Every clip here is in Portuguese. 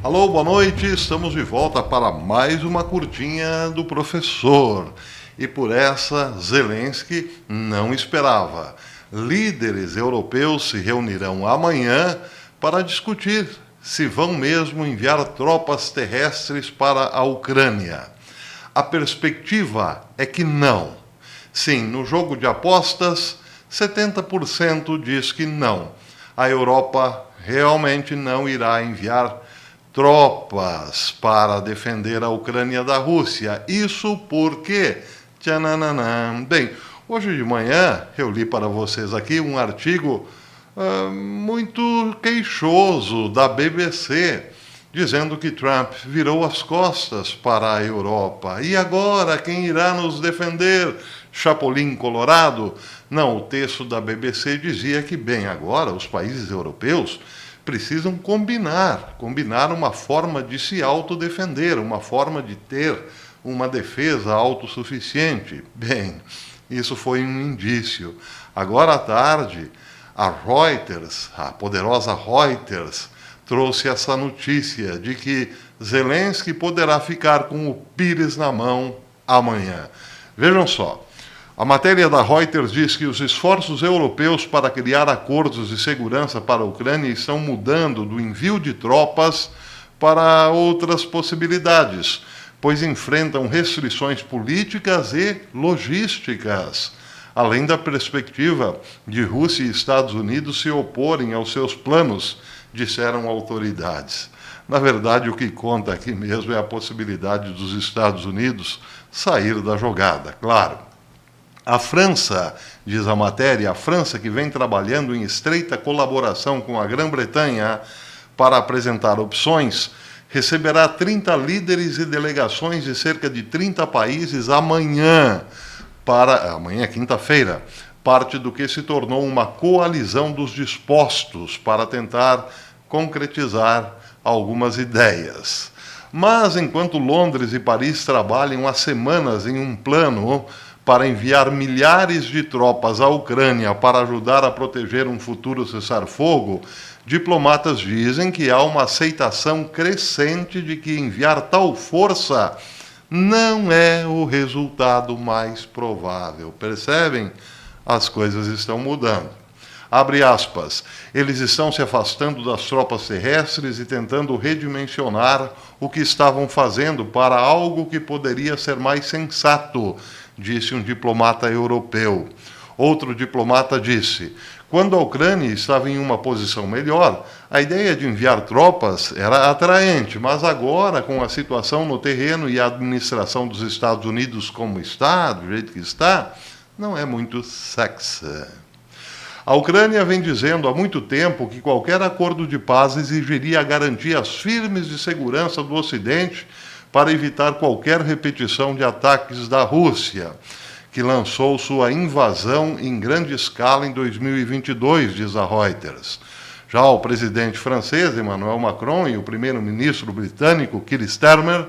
Alô, boa noite, estamos de volta para mais uma curtinha do professor. E por essa, Zelensky não esperava. Líderes europeus se reunirão amanhã para discutir se vão mesmo enviar tropas terrestres para a Ucrânia. A perspectiva é que não. Sim, no jogo de apostas, 70% diz que não. A Europa realmente não irá enviar tropas para defender a Ucrânia da Rússia. Isso porque... Tchananã. Bem, hoje de manhã eu li para vocês aqui um artigo muito queixoso da BBC, dizendo que Trump virou as costas para a Europa. E agora, quem irá nos defender? Chapolin Colorado? Não, o texto da BBC dizia que, bem, agora os países europeus precisam combinar uma forma de se autodefender, uma forma de ter uma defesa autossuficiente. Bem, isso foi um indício. Agora à tarde, a Reuters, a poderosa Reuters, trouxe essa notícia de que Zelensky poderá ficar com o pires na mão amanhã. Vejam só, a matéria da Reuters diz que os esforços europeus para criar acordos de segurança para a Ucrânia estão mudando do envio de tropas para outras possibilidades, pois enfrentam restrições políticas e logísticas, além da perspectiva de Rússia e Estados Unidos se oporem aos seus planos, disseram autoridades. Na verdade, o que conta aqui mesmo é a possibilidade dos Estados Unidos sair da jogada, claro. A França, diz a matéria, a França que vem trabalhando em estreita colaboração com a Grã-Bretanha para apresentar opções, receberá 30 líderes e delegações de cerca de 30 países amanhã, quinta-feira, parte do que se tornou uma coalizão dos dispostos para tentar concretizar algumas ideias. Mas enquanto Londres e Paris trabalham há semanas em um plano para enviar milhares de tropas à Ucrânia para ajudar a proteger um futuro cessar-fogo, diplomatas dizem que há uma aceitação crescente de que enviar tal força não é o resultado mais provável. Percebem? As coisas estão mudando. Abre aspas. Eles estão se afastando das tropas terrestres e tentando redimensionar o que estavam fazendo para algo que poderia ser mais sensato, disse um diplomata europeu. Outro diplomata disse: quando a Ucrânia estava em uma posição melhor, a ideia de enviar tropas era atraente, mas agora, com a situação no terreno e a administração dos Estados Unidos como está, do jeito que está, não é muito sexy. A Ucrânia vem dizendo há muito tempo que qualquer acordo de paz exigiria garantias firmes de segurança do Ocidente para evitar qualquer repetição de ataques da Rússia, que lançou sua invasão em grande escala em 2022, diz a Reuters. Já o presidente francês, Emmanuel Macron, e o primeiro-ministro britânico, Keir Starmer,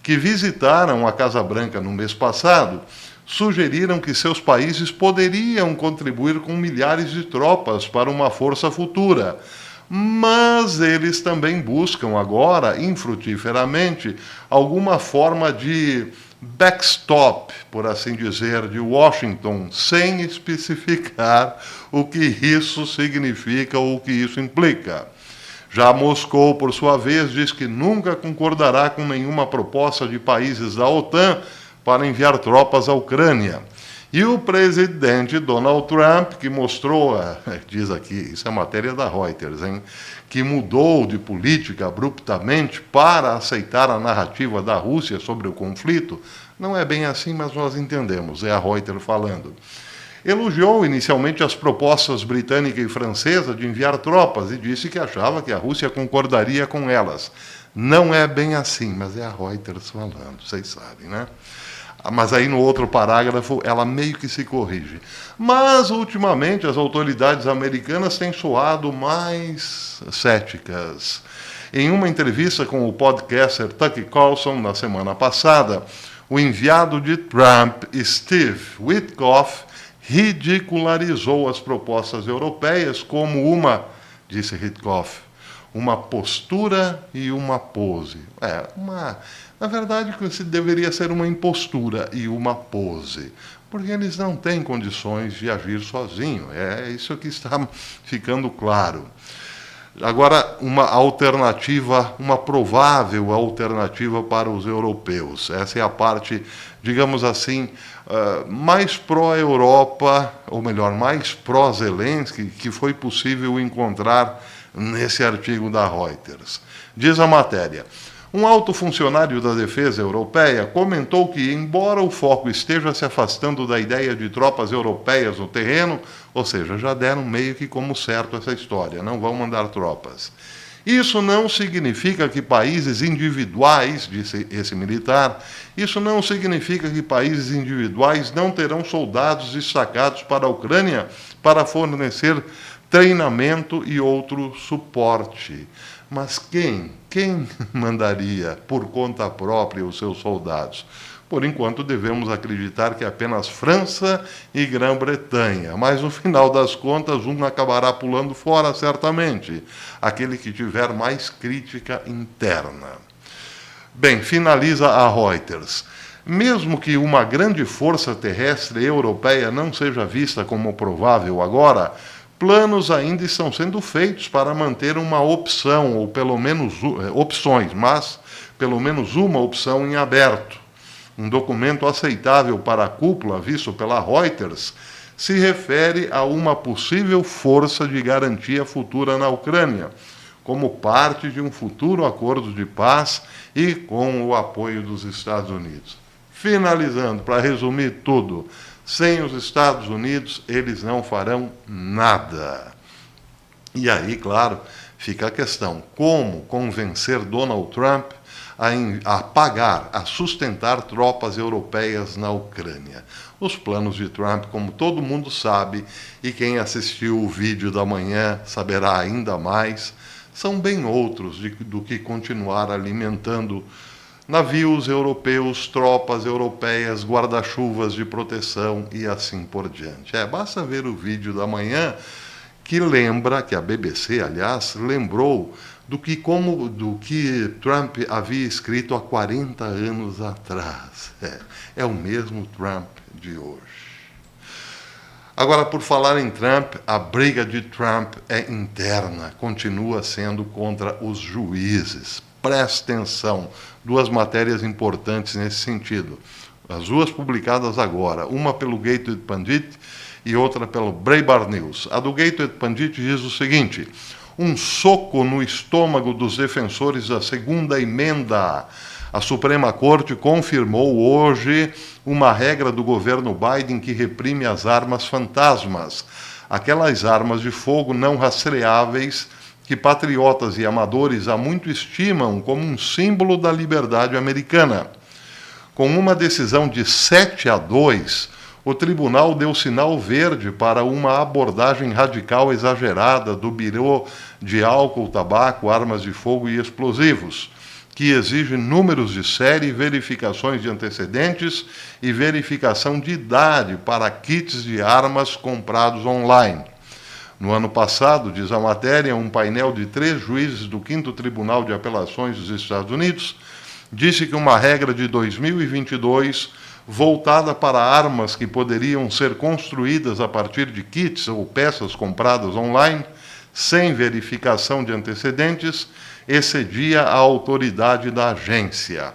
que visitaram a Casa Branca no mês passado, sugeriram que seus países poderiam contribuir com milhares de tropas para uma força futura. Mas eles também buscam agora, infrutíferamente, alguma forma de backstop, por assim dizer, de Washington, sem especificar o que isso significa ou o que isso implica. Já Moscou, por sua vez, diz que nunca concordará com nenhuma proposta de países da OTAN para enviar tropas à Ucrânia. E o presidente Donald Trump, que mostrou, diz aqui, isso é matéria da Reuters, que mudou de política abruptamente para aceitar a narrativa da Rússia sobre o conflito, não é bem assim, mas nós entendemos, é a Reuters falando. Elogiou inicialmente as propostas britânica e francesa de enviar tropas e disse que achava que a Rússia concordaria com elas. Não é bem assim, mas é a Reuters falando, vocês sabem, né? Mas aí no outro parágrafo ela meio que se corrige. Mas ultimamente as autoridades americanas têm soado mais céticas. Em uma entrevista com o podcaster Tucker Carlson na semana passada, o enviado de Trump, Steve Witkoff, ridicularizou as propostas europeias como disse Witkoff, uma postura e uma pose. Na verdade, deveria ser uma impostura e uma pose, porque eles não têm condições de agir sozinhos. É isso que está ficando claro. Agora, uma alternativa, uma provável alternativa para os europeus. Essa é a parte, digamos assim, mais pró-Europa, ou melhor, mais pró-Zelensky, que foi possível encontrar nesse artigo da Reuters. Diz a matéria: um alto funcionário da defesa europeia comentou que, embora o foco esteja se afastando da ideia de tropas europeias no terreno, ou seja, já deram meio que como certo essa história, não vão mandar tropas. Isso não significa que países individuais, disse esse militar, isso não significa que países individuais não terão soldados destacados para a Ucrânia para fornecer treinamento e outro suporte. Mas quem mandaria por conta própria os seus soldados? Por enquanto, devemos acreditar que apenas França e Grã-Bretanha, mas no final das contas, um acabará pulando fora, certamente, aquele que tiver mais crítica interna. Bem, finaliza a Reuters. Mesmo que uma grande força terrestre europeia não seja vista como provável agora, planos ainda estão sendo feitos para manter uma opção, ou pelo menos opções, mas pelo menos uma opção em aberto. Um documento aceitável para a cúpula, visto pela Reuters, se refere a uma possível força de garantia futura na Ucrânia, como parte de um futuro acordo de paz e com o apoio dos Estados Unidos. Finalizando, para resumir tudo, sem os Estados Unidos, eles não farão nada. E aí, claro, fica a questão: como convencer Donald Trump a pagar, a sustentar tropas europeias na Ucrânia? Os planos de Trump, como todo mundo sabe, e quem assistiu o vídeo da manhã saberá ainda mais, são bem outros do que continuar alimentando navios europeus, tropas europeias, guarda-chuvas de proteção e assim por diante. Basta ver o vídeo da manhã, que lembra, que a BBC, aliás, lembrou do que Trump havia escrito há 40 anos atrás. É o mesmo Trump de hoje. Agora, por falar em Trump, a briga de Trump é interna, continua sendo contra os juízes. Preste atenção, duas matérias importantes nesse sentido. As duas publicadas agora, uma pelo Gateway Pundit e outra pelo Breitbart News. A do Gateway Pundit diz o seguinte: um soco no estômago dos defensores da segunda emenda. A Suprema Corte confirmou hoje uma regra do governo Biden que reprime as armas fantasmas, aquelas armas de fogo não rastreáveis que patriotas e amadores há muito estimam como um símbolo da liberdade americana. Com uma decisão de 7-2, o tribunal deu sinal verde para uma abordagem radical exagerada do Bureau de Álcool, Tabaco, Armas de Fogo e Explosivos, que exige números de série, verificações de antecedentes e verificação de idade para kits de armas comprados online. No ano passado, diz a matéria, um painel de 3 juízes do 5º Tribunal de Apelações dos Estados Unidos disse que uma regra de 2022, voltada para armas que poderiam ser construídas a partir de kits ou peças compradas online, sem verificação de antecedentes, excedia a autoridade da agência.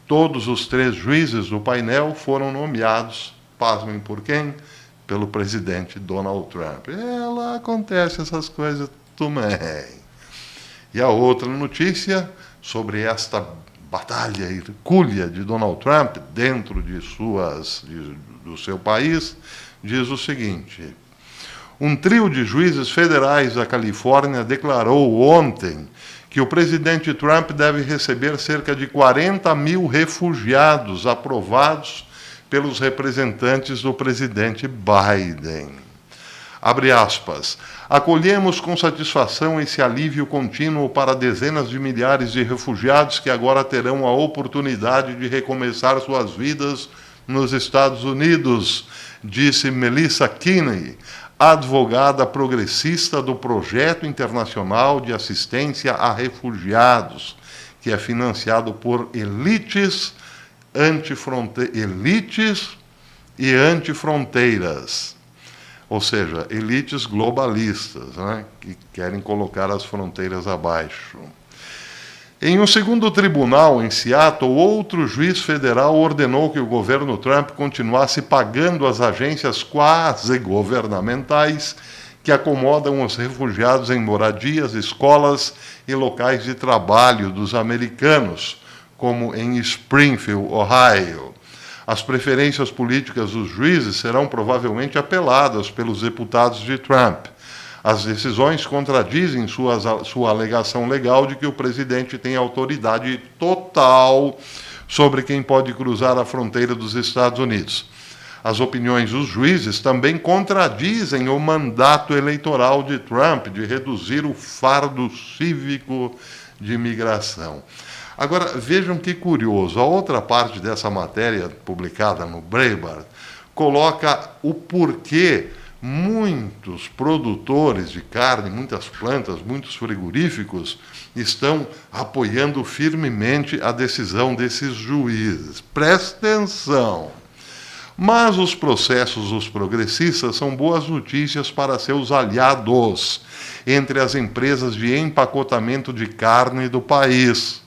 Todos os 3 juízes do painel foram nomeados, pasmem por quem? Pelo presidente Donald Trump. Lá acontece essas coisas também. E a outra notícia sobre esta batalha hercúlea de Donald Trump dentro do seu país diz o seguinte: um trio de juízes federais da Califórnia declarou ontem que o presidente Trump deve receber cerca de 40 mil refugiados aprovados pelos representantes do presidente Biden. Abre aspas. Acolhemos com satisfação esse alívio contínuo para dezenas de milhares de refugiados que agora terão a oportunidade de recomeçar suas vidas nos Estados Unidos, disse Melissa Kinney, advogada progressista do Projeto Internacional de Assistência a Refugiados, que é financiado por elites e antifronteiras, ou seja, elites globalistas, né, que querem colocar as fronteiras abaixo. Em um segundo tribunal em Seattle, outro juiz federal ordenou que o governo Trump continuasse pagando as agências quase governamentais que acomodam os refugiados em moradias, escolas e locais de trabalho dos americanos, como em Springfield, Ohio. As preferências políticas dos juízes serão provavelmente apeladas pelos deputados de Trump. As decisões contradizem sua alegação legal de que o presidente tem autoridade total sobre quem pode cruzar a fronteira dos Estados Unidos. As opiniões dos juízes também contradizem o mandato eleitoral de Trump de reduzir o fardo cívico de imigração. Agora, vejam que curioso, a outra parte dessa matéria publicada no Breitbart coloca o porquê muitos produtores de carne, muitas plantas, muitos frigoríficos estão apoiando firmemente a decisão desses juízes. Presta atenção! Mas os processos dos progressistas são boas notícias para seus aliados entre as empresas de empacotamento de carne do país.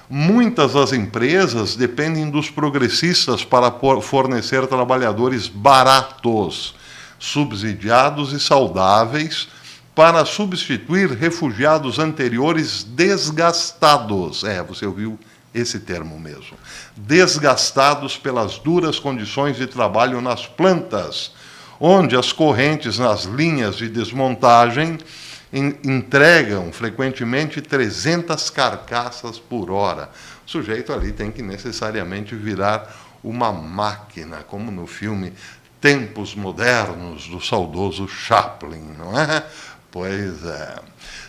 Muitas das empresas dependem dos progressistas para fornecer trabalhadores baratos, subsidiados e saudáveis, para substituir refugiados anteriores desgastados. Você ouviu esse termo mesmo. Desgastados pelas duras condições de trabalho nas plantas, onde as correntes nas linhas de desmontagem entregam frequentemente 300 carcaças por hora. O sujeito ali tem que necessariamente virar uma máquina, como no filme Tempos Modernos, do saudoso Chaplin, não é? Pois é.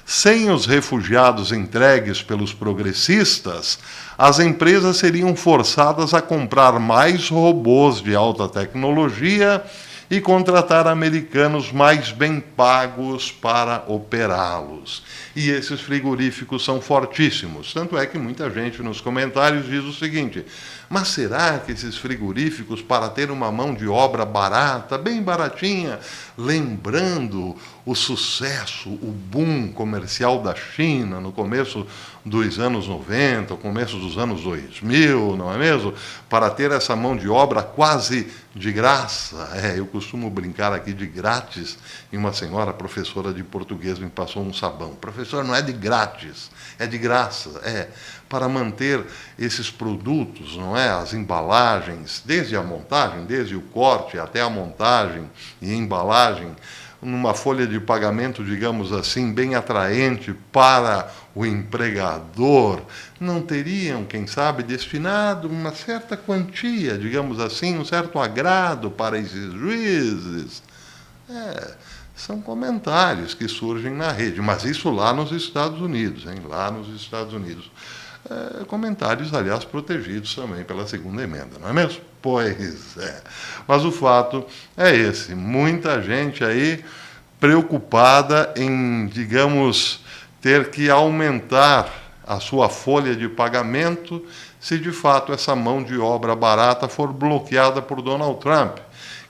Sem os refugiados entregues pelos progressistas, as empresas seriam forçadas a comprar mais robôs de alta tecnologia e contratar americanos mais bem pagos para operá-los. E esses frigoríficos são fortíssimos. Tanto é que muita gente nos comentários diz o seguinte: mas será que esses frigoríficos, para ter uma mão de obra barata, bem baratinha, lembrando o sucesso, o boom comercial da China no começo dos anos 90, começo dos anos 2000, não é mesmo? Para ter essa mão de obra quase de graça. Eu costumo brincar aqui de grátis, e uma senhora professora de português me passou um sabão. Professor, não é de grátis, é de graça. Para manter esses produtos, não é? As embalagens, desde a montagem, desde o corte até a montagem e embalagem, numa folha de pagamento, digamos assim, bem atraente para o empregador, não teriam, quem sabe, destinado uma certa quantia, digamos assim, um certo agrado para esses juízes? São comentários que surgem na rede, mas isso lá nos Estados Unidos, lá nos Estados Unidos. Comentários, aliás, protegidos também pela segunda emenda, não é mesmo? Pois é. Mas o fato é esse. Muita gente aí preocupada em, digamos, ter que aumentar a sua folha de pagamento se de fato essa mão de obra barata for bloqueada por Donald Trump,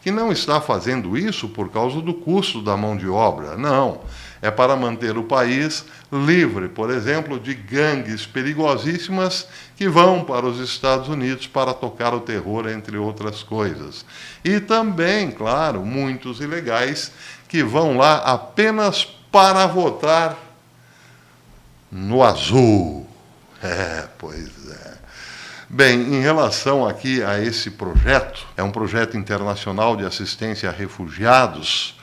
que não está fazendo isso por causa do custo da mão de obra, não. É para manter o país livre, por exemplo, de gangues perigosíssimas que vão para os Estados Unidos para tocar o terror, entre outras coisas. E também, claro, muitos ilegais que vão lá apenas para votar no azul. Pois é. Bem, em relação aqui a esse projeto, é um projeto internacional de assistência a refugiados,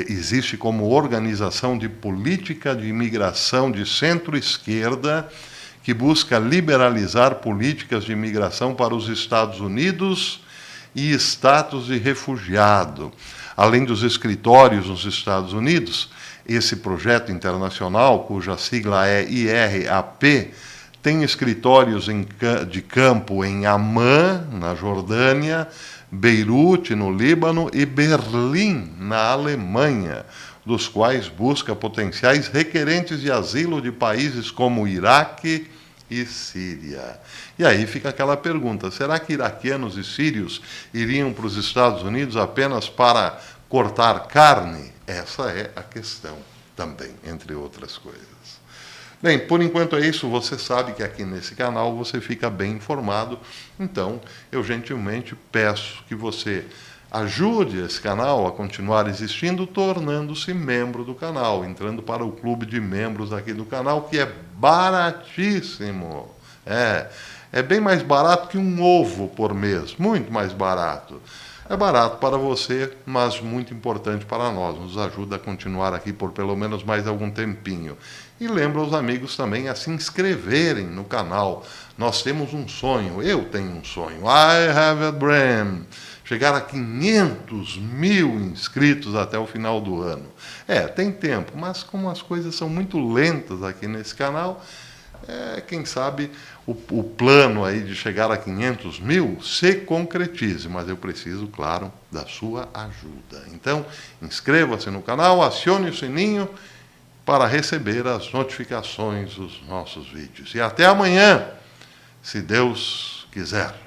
existe como organização de política de imigração de centro-esquerda que busca liberalizar políticas de imigração para os Estados Unidos e status de refugiado. Além dos escritórios nos Estados Unidos, esse projeto internacional, cuja sigla é IRAP, tem escritórios de campo em Amman, na Jordânia, Beirute, no Líbano, e Berlim, na Alemanha, dos quais busca potenciais requerentes de asilo de países como Iraque e Síria. E aí fica aquela pergunta: será que iraquianos e sírios iriam para os Estados Unidos apenas para cortar carne? Essa é a questão também, entre outras coisas. Bem, por enquanto é isso. Você sabe que aqui nesse canal você fica bem informado. Então, eu gentilmente peço que você ajude esse canal a continuar existindo, tornando-se membro do canal, entrando para o clube de membros aqui do canal, que é baratíssimo. É bem mais barato que um ovo por mês, muito mais barato. É barato para você, mas muito importante para nós. Nos ajuda a continuar aqui por pelo menos mais algum tempinho. E lembra os amigos também a se inscreverem no canal. Nós temos um sonho, eu tenho um sonho. I have a dream. Chegar a 500 mil inscritos até o final do ano. Tem tempo, mas como as coisas são muito lentas aqui nesse canal, quem sabe o plano aí de chegar a 500 mil se concretize, mas eu preciso, claro, da sua ajuda. Então, inscreva-se no canal, acione o sininho para receber as notificações dos nossos vídeos. E até amanhã, se Deus quiser.